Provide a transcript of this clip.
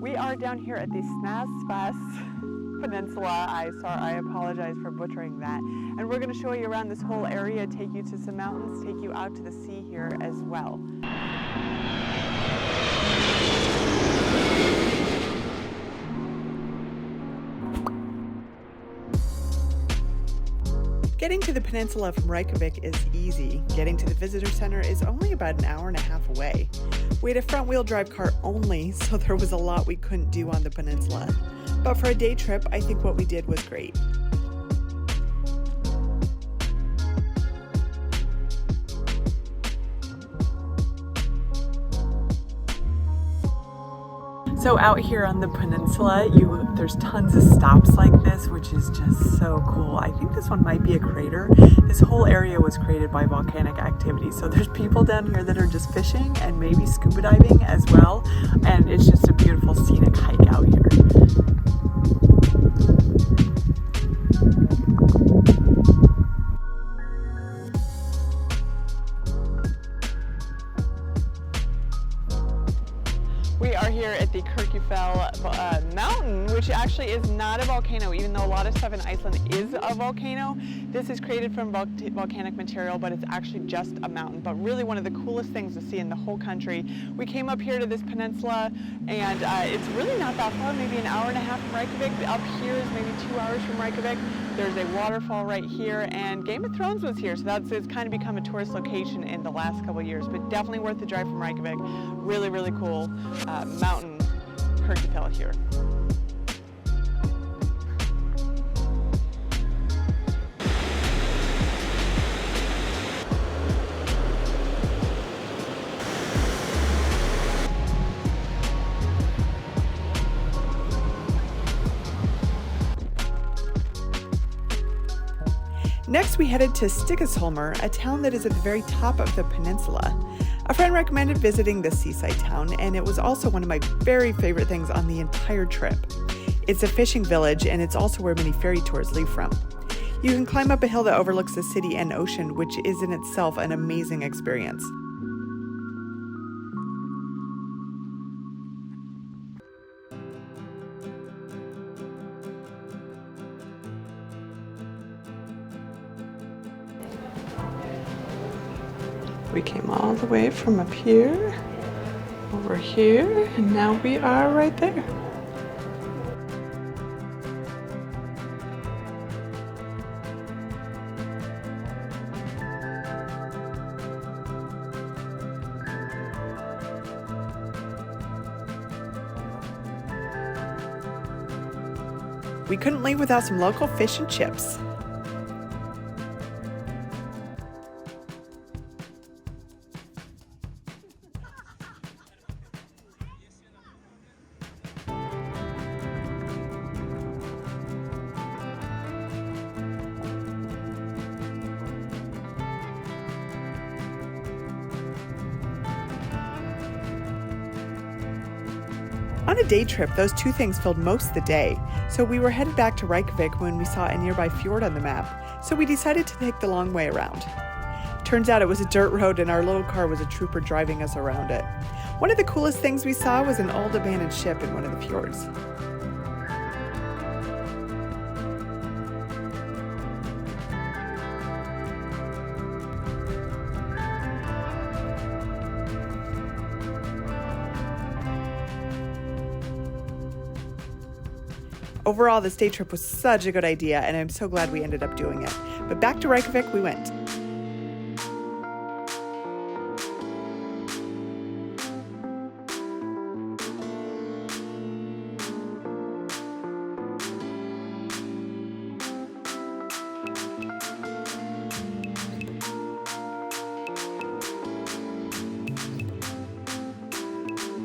We are down here at the Snaefellsnes Peninsula. I apologize for butchering that. And we're going to show you around this whole area, take you to some mountains, take you out to the sea here as well. Getting to the peninsula from Reykjavik is easy. Getting to the visitor center is only about an hour and a half away. We had a front-wheel drive car only, so there was a lot we couldn't do on the peninsula. But for a day trip, I think what we did was great. So out here on the peninsula, there's tons of stops like this, which is just so cool. I think this one might be a crater. This whole area was created by volcanic activity. So there's people down here that are just fishing and maybe scuba diving as well. And it's just a beautiful scenic hike out here. We are here at the Kirkjufell Mountain, which actually is not a volcano, even though a lot of stuff in Iceland is a volcano. This is created from volcanic material, but it's actually just a mountain, but really one of the coolest things to see in the whole country. We came up here to this peninsula, and it's really not that far, maybe an hour and a half from Reykjavik. Up here is maybe 2 hours from Reykjavik. There's a waterfall right here, and Game of Thrones was here, so it's kind of become a tourist location in the last couple of years, but definitely worth the drive from Reykjavik. Really, really cool mountain, Kirkjufell here. Next, we headed to Stykkosholmer, a town that is at the very top of the peninsula. A friend recommended visiting this seaside town, and it was also one of my very favorite things on the entire trip. It's a fishing village, and it's also where many ferry tours leave from. You can climb up a hill that overlooks the city and ocean, which is in itself an amazing experience. We came all the way from up here, over here, and now we are right there. We couldn't leave without some local fish and chips. On a day trip, those two things filled most of the day, so we were headed back to Reykjavik when we saw a nearby fjord on the map, so we decided to take the long way around. Turns out it was a dirt road and our little car was a trooper driving us around it. One of the coolest things we saw was an old abandoned ship in one of the fjords. Overall, this day trip was such a good idea, and I'm so glad we ended up doing it. But back to Reykjavik we went.